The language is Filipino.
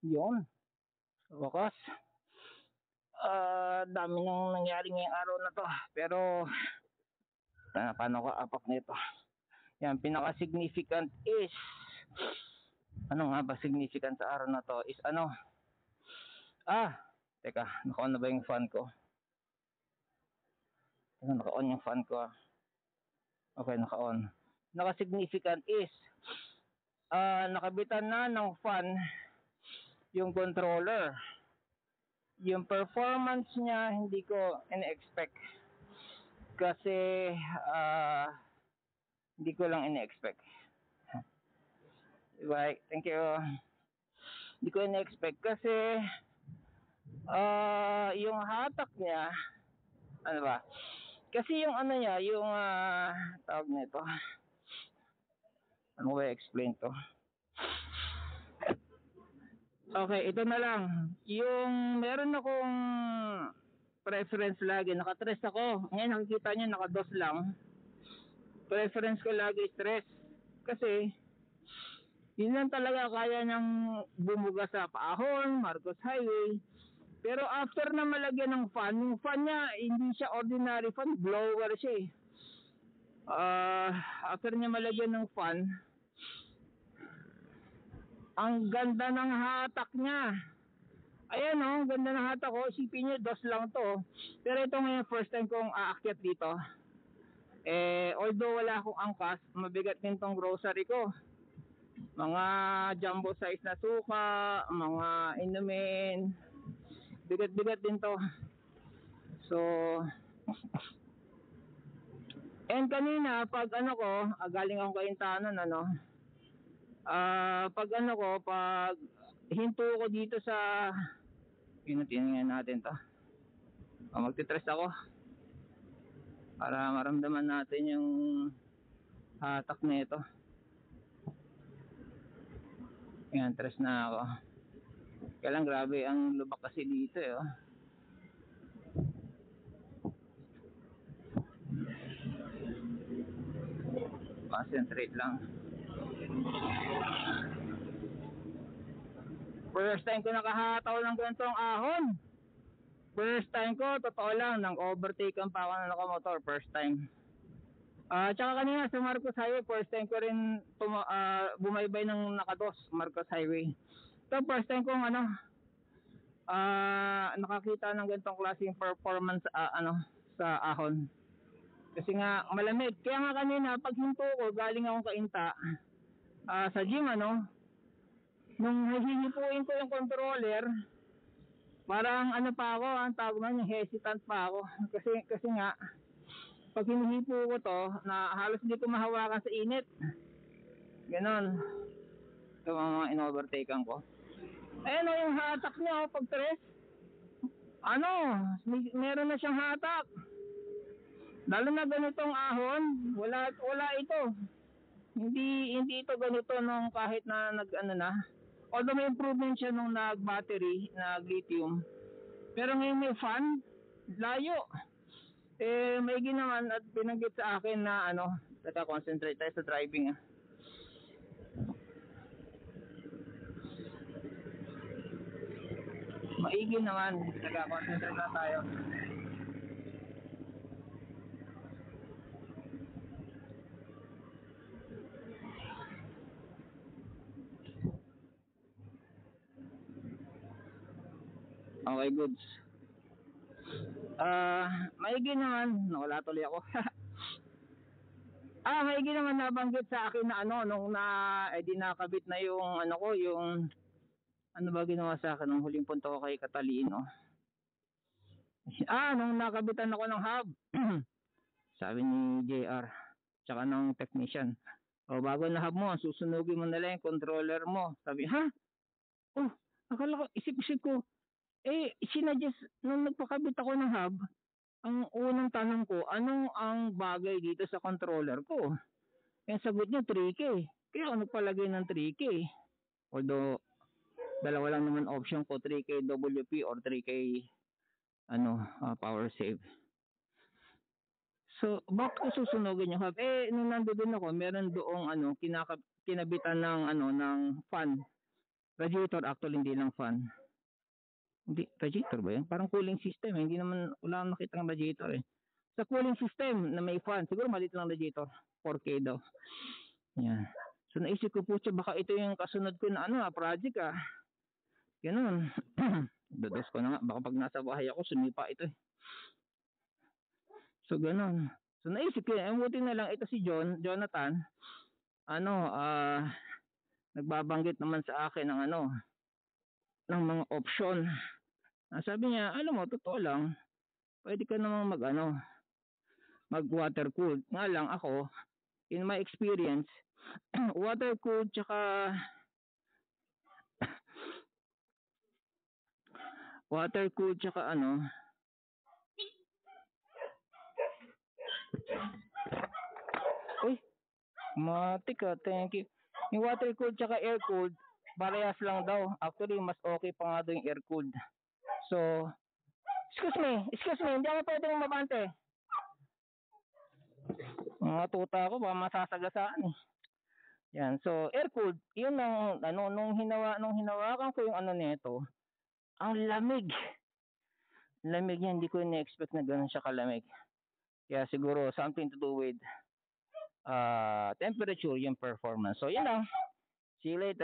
Yun, sa wakas. Dami nang nangyari ngayong araw na to. Pero, paano ko apak nito? Yan, pinaka-significant is, ano nga ba significant sa araw na to? Is ano? Teka, naka-on na ba yung fan ko? Teka, naka-on yung fan ko. Okay, naka-on. Naka-significant is, nakabitan na ng fan yung controller. Yung performance niya hindi ko in-expect kasi hindi ko lang in-expect. Bye, thank you. Hindi ko in-expect kasi yung hatak niya, ano ba, kasi yung ano niya, yung tawag nito, ano ba i-explain to? Okay, ito na lang. Yung meron akong preference lagi, naka-tres ako. Ngayon nakikita nyo, naka-dos lang. Preference ko lagi stress. Kasi, yun lang talaga kaya niyang bumuga sa Paahon, Marcos Highway. Pero after na malagyan ng fan, yung fan niya, hindi siya ordinary fan, blower siya eh. After niya malagyan ng fan, ang ganda ng hatak niya. Ayan o, ganda ng hatak ko. Isipin nyo, dos lang to. Pero ito ngayon, first time kong aakyat dito. Although wala akong angkas, mabigat din tong grocery ko. Mga jumbo size na suka, mga inumin. Bigat-bigat din to. So, and kanina, pag ano ko, galing akong Kaintanon, pag hinto ko dito sa, tingnan natin to. Magtitrest ako para maramdaman natin yung hatak na ito. Yan, tres na ako. Kaya lang grabe ang lubak kasi dito eh. Concentrate lang. First time ko nakahataw ng ganitong ahon. First time ko, totoo lang, nang overtaken pa ako ng nakamotor. First time. Tsaka kanina sa Marcos Highway, first time ko rin bumaybay ng nakados, Marcos Highway. So first time kong nakakita ng ganitong klaseng performance sa ahon. Kasi nga malamig. Kaya nga kanina pag hinto ko, galing akong Kainta sa gym nung hihipuin ko yung controller, parang pa ako, ang tawag na hesitant pa ako. Kasi nga pag hinihipo ko to, na halos hindi ko mahawakan sa init. Ganon. Ito mga in-overtaken ko. Ayan o yung hatak niya pag tres. Meron na siyang hatak. Lalo na ganitong ahon, wala ito. Hindi ito ganito nung kahit na although may improvement siya nung nag-battery, nag-lithium. Pero ngayon may fan, layo. May ginawan at binanggit sa akin na concentrate tayo sa driving. Maigi naman, concentrate na tayo. Okay, goods. Maigi naman, nawala tuloy ako. Maigi naman nabanggit sa akin na nung di nakabit na yung yung ba ginawa sa akin nung huling punta ko kay Catalino. Nung nakabitan ako ng hub. Sabi ni JR tsaka ng technician, bago na hub mo, susunugin mo na lang yung controller mo. Sabi, akala ko, isip-isip ko, sinadjust nung nagpakabit ako ng hub. Ang unang tanong ko, anong ang bagay dito sa controller ko? Yung sagot niya 3K. Kaya ako nagpalagay ng 3K. Although dalawa lang naman option ko, 3K WP or 3K power save. So bakit ko susunugin yung hub? Nung nandoon ako, meron doong kinabitan ng ng fan. Radiator actually, hindi lang fan. Hindi, radiator ba yan? Parang cooling system eh. Hindi naman, wala akong nakita ng radiator eh. Sa cooling system na may fan, siguro maliit lang radiator. 4K daw. Yan. So naisip ko po siya, baka ito yung kasunod ko na project ah. Ganun. Dados ko na nga, baka pag nasa bahay ako, sumipa ito eh. So ganun. So naisip ko, buti na lang ito si Jonathan, nagbabanggit naman sa akin ng ng mga option. Sabi niya, alam mo, totoo lang, pwede ka namang mag water cooled. Nga lang ako, in my experience, water cooled tsaka uy, matik thank you. Yung water cooled tsaka air cooled, parehas lang daw. Actually, mas okay pa nga daw yung air cooled. So, excuse me, hindi ako pwedeng mabante. Mga tuta ko, baka masasagasaan eh. Yan, so air cooled, yun ang nung hinawakan ko yung nito, ang lamig. Lamig niya, hindi ko na-expect na ganun siya kalamig. Kaya siguro something to do with temperature yung performance. So, yun lang. See you later.